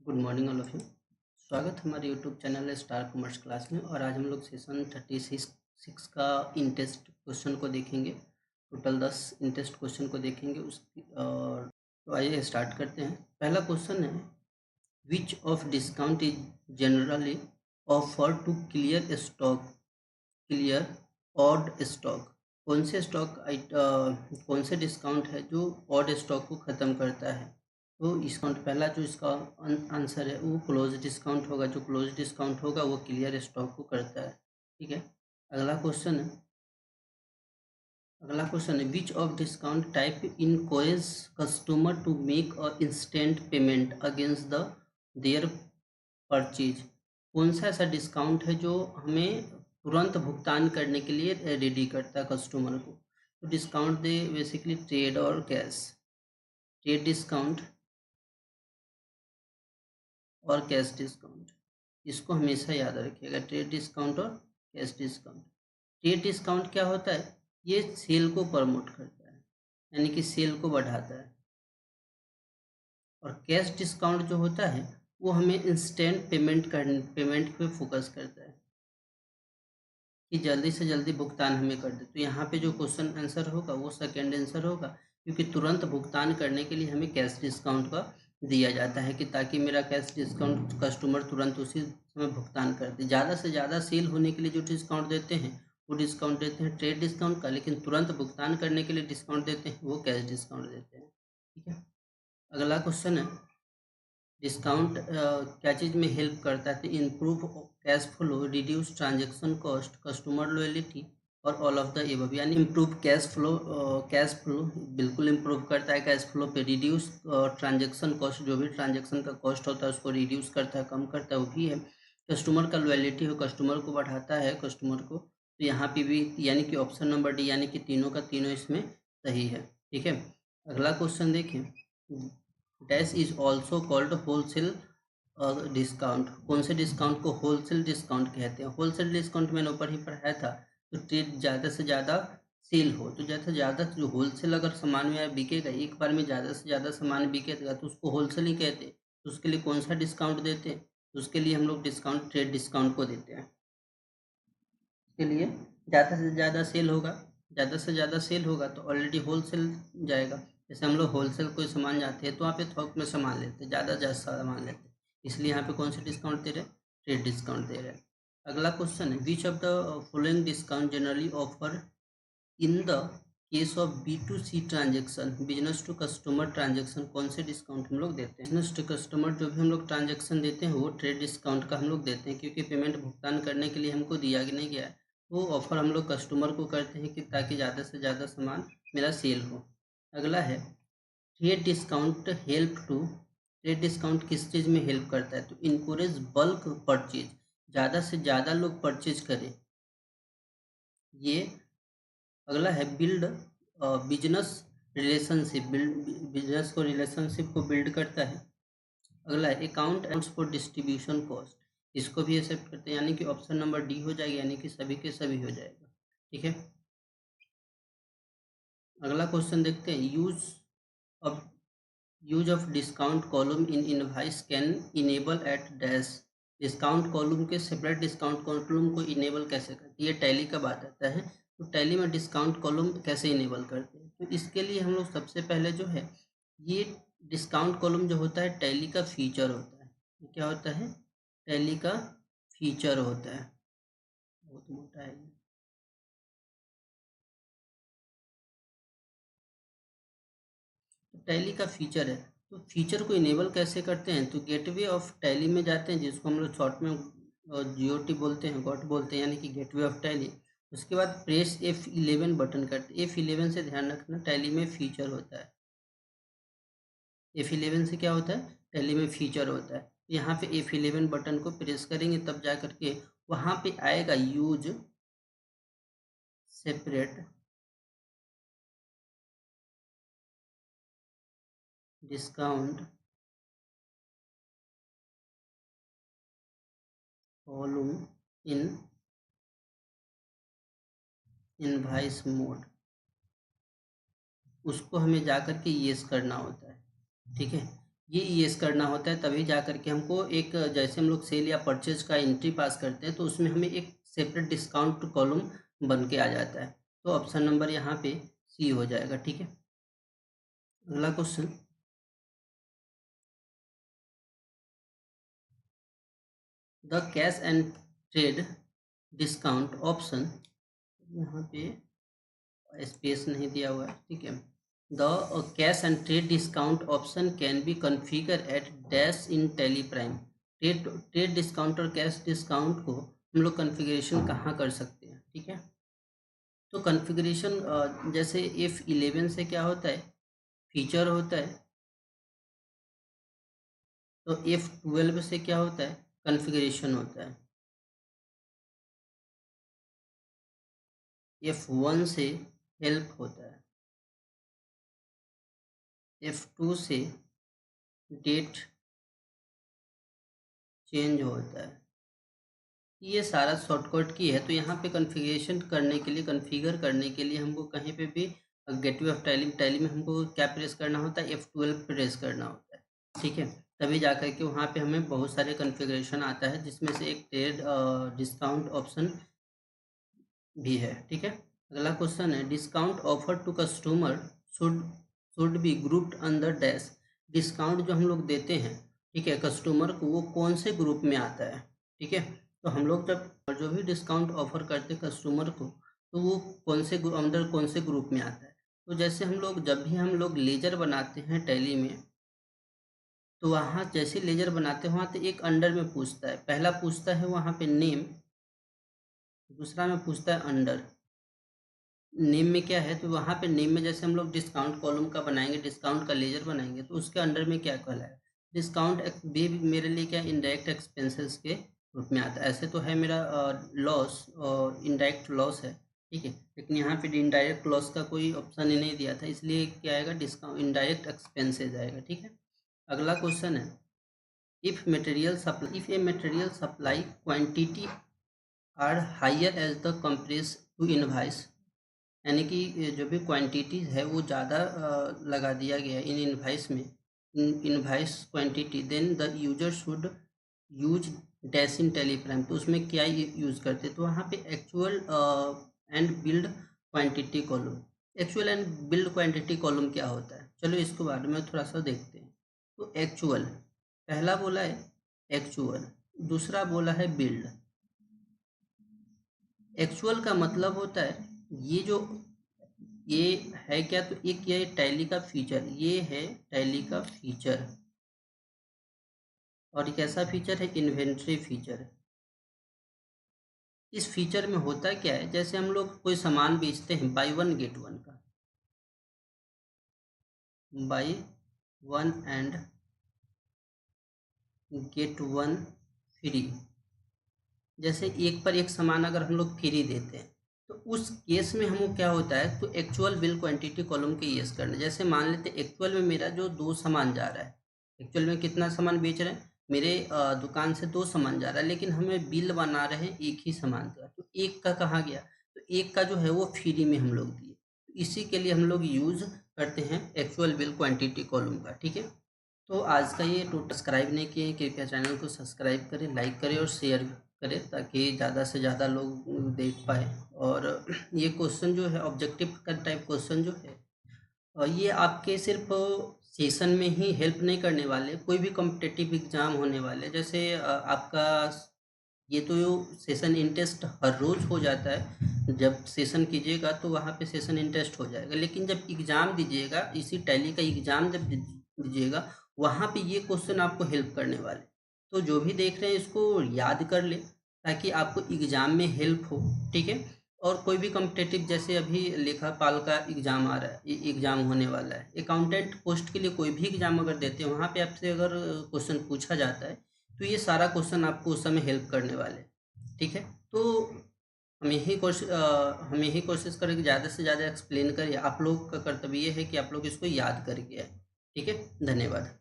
Good morning all of you. स्वागत है हमारे YouTube channel star commerce class में। और आज हम लोग सेशन 36 का इंटेस्ट क्वेश्चन को देखेंगे। टोटल 10 इंटेस्ट क्वेश्चन को देखेंगे उसकी। और तो आइए स्टार्ट करते हैं। पहला क्वेश्चन है, which of discount is generally offer to clear odd stock. कौन से डिस्काउंट है जो ऑड स्टॉक को ख़त्म करता है। तो डिस्काउंट पहला जो इसका आंसर है वो क्लोज डिस्काउंट होगा। जो क्लोज डिस्काउंट होगा वो क्लियर स्टॉक को करता है। ठीक है। अगला क्वेश्चन है which of discount type encourage customer to make a instant payment against the their purchase. कौन सा ऐसा डिस्काउंट है जो हमें तुरंत भुगतान करने के लिए रेडी करता है कस्टमर को। तो डिस्काउंट दे बेसिकली ट्रेड और कैश, ट्रेड डिस्काउंट और कैश डिस्काउंट। इसको हमेशा याद रखिएगा, ट्रेड डिस्काउंट और कैश डिस्काउंट। ट्रेड डिस्काउंट क्या होता है, ये सेल को प्रमोट करता है, यानी कि सेल को बढ़ाता है। और कैश डिस्काउंट जो होता है वो हमें इंस्टेंट पेमेंट पे फोकस करता है कि जल्दी से जल्दी भुगतान हमें कर दे। तो यहाँ पे जो क्वेश्चन आंसर होगा वो सेकेंड आंसर होगा, क्योंकि तुरंत भुगतान करने के लिए हमें कैश डिस्काउंट का दिया जाता है कि ताकि मेरा कैश डिस्काउंट कस्टमर तुरंत उसी समय भुगतान कर दे। ज़्यादा से ज़्यादा सेल होने के लिए जो डिस्काउंट देते हैं वो डिस्काउंट देते हैं ट्रेड डिस्काउंट का, लेकिन तुरंत भुगतान करने के लिए डिस्काउंट देते हैं वो कैश डिस्काउंट देते हैं। ठीक है। अगला क्वेश्चन है, डिस्काउंट क्या चीज़ में हेल्प करता है। तो improve cash flow, reduce transaction cost, customer loyalty और ऑल ऑफ द एबव। यानी इम्प्रूव कैश फ्लो बिल्कुल इम्प्रूव करता है कैश फ्लो पे। रिड्यूस ट्रांजेक्शन कॉस्ट, जो भी ट्रांजेक्शन का कॉस्ट होता है उसको रिड्यूस करता है, कम करता है, वो भी है। कस्टमर का लॉयल्टी हो, कस्टमर को बढ़ाता है कस्टमर को। तो यहाँ पे भी यानी कि ऑप्शन नंबर डी, यानी कि तीनों का तीनों इसमें सही है। ठीक है। अगला क्वेश्चन देखिए, dash is also called wholesale discount. कौन से डिस्काउंट को होलसेल डिस्काउंट कहते हैं। होलसेल डिस्काउंट मैंने ऊपर ही पढ़ाया था। तो ट्रेड ज़्यादा से ज़्यादा सेल हो, तो ज़्यादा से ज़्यादा जो होलसेल अगर सामान में बिकेगा, एक बार में ज़्यादा से ज़्यादा सामान बिकेगा तो उसको होलसेल ही कहते हैं। तो उसके लिए कौन सा डिस्काउंट देते हैं, तो उसके लिए हम लोग डिस्काउंट ट्रेड डिस्काउंट को देते हैं। उसके लिए ज़्यादा से ज़्यादा सेल होगा, ज़्यादा से ज़्यादा सेल होगा तो ऑलरेडी होलसेल जाएगा। जैसे हम लोग होलसेल कोई सामान जाते हैं तो वहाँ पे थोक में सामान लेते हैं, ज़्यादा ज़्यादा सामान लेते हैं, इसलिए यहाँ पे कौन सा डिस्काउंट दे रहे हैं, ट्रेड डिस्काउंट दे रहे हैं। अगला क्वेश्चन है, which of the following discount generally offer in the case of B2C transaction, business to customer transaction. कौन से डिस्काउंट हम लोग देते हैं। बिजनेस टू कस्टमर जो भी हम लोग ट्रांजेक्शन देते हैं वो ट्रेड डिस्काउंट का हम लोग देते हैं, क्योंकि पेमेंट भुगतान करने के लिए हमको दिया नहीं गया है। वो ऑफर हम लोग कस्टमर को करते हैं कि ताकि ज़्यादा से ज़्यादा सामान मेरा सेल हो। अगला है, trade discount help to, trade discount किस चीज़ में हेल्प करता है। तो इनकरेज बल्क परचेज, ज़्यादा से ज़्यादा लोग परचेज करें ये। अगला है, बिल्ड बिजनेस रिलेशनशिप, बिजनेस को रिलेशनशिप को बिल्ड करता है। अगला है, अकाउंट फॉर डिस्ट्रीब्यूशन कॉस्ट, इसको भी एक्सेप्ट करते हैं, यानी कि ऑप्शन नंबर डी हो जाएगा, यानी कि सभी के सभी हो जाएगा। ठीक है। अगला क्वेश्चन देखते हैं, use of discount column in invoice can enable at dash. Discount column के सेपरेट डिस्काउंट कॉलम को इनेबल कैसे करते हैं, ये टैली का बात आता है। तो टैली में डिस्काउंट कॉलम कैसे इनेबल करते हैं, तो इसके लिए हम लोग सबसे पहले जो है, ये डिस्काउंट कॉलम जो होता है टैली का फीचर होता है। ये क्या होता है, टैली का फीचर होता है। बहुत मोटा है। टैली का फीचर है, तो फीचर को इनेबल कैसे करते हैं, तो गेटवे ऑफ टैली में जाते हैं, जिसको हम लोग शॉर्ट में GOT बोलते हैं, गॉट बोलते हैं, यानी कि गेटवे ऑफ टैली। उसके बाद प्रेस F11 बटन करते हैं। F11 से ध्यान रखना, टैली में फीचर होता है। F11 से क्या होता है, टैली में फीचर होता है। यहाँ पे F11 बटन को प्रेस करेंगे तब जा करके वहाँ पे आएगा use separate discount column in invoice mode, उसको हमें जा कर के येस करना होता है। ठीक है। ये ईएस करना होता है, तभी जा करके हमको एक, जैसे हम लोग सेल या परचेज का एंट्री पास करते हैं तो उसमें हमें एक सेपरेट डिस्काउंट कॉलम बन के आ जाता है। तो ऑप्शन नंबर यहाँ पे सी हो जाएगा। ठीक है, अगला question, the cash and trade discount option, यहाँ पे स्पेस नहीं दिया हुआ है। ठीक है, the cash and trade discount option can be configure at dash in Tally Prime. Trade discount और कैश डिस्काउंट को हम लोग कॉन्फ़िगरेशन कहाँ कर सकते हैं? ठीक है, तो कॉन्फ़िगरेशन जैसे F11 से क्या होता है, फीचर होता है, तो F12 से क्या होता है, कॉन्फ़िगरेशन होता है। F1 से हेल्प होता है, F2 से डेट चेंज होता है। ये सारा शॉर्टकट की है। तो यहाँ पे कॉन्फ़िगरेशन करने के लिए, कॉन्फ़िगर करने के लिए हमको कहीं पे भी गेटवे ऑफ टैली में हमको क्या प्रेस करना होता है, F12 प्रेस करना होता है। ठीक है, तभी जा कर के वहाँ पे हमें बहुत सारे कॉन्फ़िगरेशन आता है, जिसमें से एक ट्रेड डिस्काउंट ऑप्शन भी है। ठीक है, अगला क्वेश्चन है, discount offer to customer should be grouped under dash. Discount जो हम लोग देते हैं, ठीक है, कस्टमर को, वो कौन से ग्रुप में आता है? ठीक है, तो हम लोग जब जो भी डिस्काउंट ऑफर करते हैं कस्टमर को, तो वो कौन से अंदर कौन से ग्रुप में आता है? तो जैसे हम लोग, जब भी हम लोग लेजर बनाते हैं टैली में, तो वहाँ जैसे लेजर बनाते हैं वहाँ तो एक अंडर में पूछता है, पहला पूछता है वहाँ पे नेम, दूसरा में पूछता है अंडर। नेम में क्या है, तो वहाँ पे नेम में जैसे हम लोग डिस्काउंट कॉलम का बनाएंगे, डिस्काउंट का लेजर बनाएंगे, तो उसके अंडर में क्या कहलाएगा, डिस्काउंट भी मेरे लिए क्या इनडायरेक्ट एक्सपेंसेस के रूप में आता है। ऐसे तो है मेरा लॉस और इनडायरेक्ट लॉस है। ठीक है, लेकिन यहाँ पे इनडायरेक्ट लॉस का कोई ऑप्शन ही नहीं दिया था, इसलिए क्या आएगा, डिस्काउंट इनडायरेक्ट एक्सपेंसेस आएगा। ठीक है, अगला क्वेश्चन है, if a material supply quantity are higher as the compared to invoice, यानी कि जो भी क्वांटिटीज़ है वो ज़्यादा लगा दिया गया है इन इनवाइस में, invoice quantity, then the user should use dash in Tally Prime. तो उसमें क्या यूज़ करते हैं, तो वहाँ पे actual and billed quantity column. Actual and billed quantity column क्या होता है, चलो इसके बारे में थोड़ा सा देखते हैं। तो एक्चुअल, पहला बोला है एक्चुअल, दूसरा बोला है बिल्ड। एक्चुअल का मतलब होता है ये है क्या, तो एक ये टैली का फीचर, ये है टैली का फीचर, और एक ऐसा फीचर है इन्वेंट्री फीचर। इस फीचर में होता क्या है, जैसे हम लोग कोई सामान बेचते हैं, बाई वन गेट वन का, by one and get one free, जैसे एक पर एक सामान अगर हम लोग फ्री देते हैं, तो उस केस में हमको क्या होता है, तो एक्चुअल बिल क्वांटिटी कॉलम के यूज़ करना। जैसे मान लेते एक्चुअल में मेरा जो 2 सामान जा रहा है, एक्चुअल में कितना सामान बेच रहे हैं, मेरे दुकान से 2 सामान जा रहा है, लेकिन हमें बिल बना रहे हैं एक ही सामान का, तो एक का कहाँ गया, तो एक का जो है वो फ्री में हम लोग दिए। तो इसी के लिए हम लोग यूज़ करते हैं एक्चुअल बिल क्वांटिटी कॉलम का। ठीक है, तो आज का ये टोटल सब्सक्राइब नहीं किए हैं, कृपया चैनल को सब्सक्राइब करें, लाइक करें और शेयर करें, ताकि ज़्यादा से ज़्यादा लोग देख पाए। और ये क्वेश्चन जो है ऑब्जेक्टिव का टाइप क्वेश्चन जो है, ये आपके सिर्फ सेशन में ही हेल्प नहीं करने वाले, कोई भी कॉम्पिटिटिव एग्ज़ाम होने वाले, जैसे आपका ये तो सेशन इन टेस्ट हर रोज़ हो जाता है, जब सेशन कीजिएगा तो वहाँ पे सेशन इन टेस्ट हो जाएगा, लेकिन जब एग्ज़ाम दीजिएगा, इसी टैली का एग्ज़ाम जब दीजिएगा, वहाँ पे ये क्वेश्चन आपको हेल्प करने वाले। तो जो भी देख रहे हैं इसको याद कर लें, ताकि आपको एग्ज़ाम में हेल्प हो। ठीक है, और कोई भी कॉम्पिटिटिव, जैसे अभी लेखापाल का एग्ज़ाम आ रहा है, एग्ज़ाम होने वाला है, अकाउंटेंट पोस्ट के लिए कोई भी एग्ज़ाम अगर देते हैं, वहाँ पे आपसे अगर क्वेश्चन पूछा जाता है, तो ये सारा क्वेश्चन आपको उस समय हेल्प करने वाले। ठीक है, तो हम यही कोशिश करें कि ज़्यादा से ज़्यादा एक्सप्लेन करें। आप लोग का कर्तव्य ये है कि आप लोग इसको याद करके आए। ठीक है, धन्यवाद।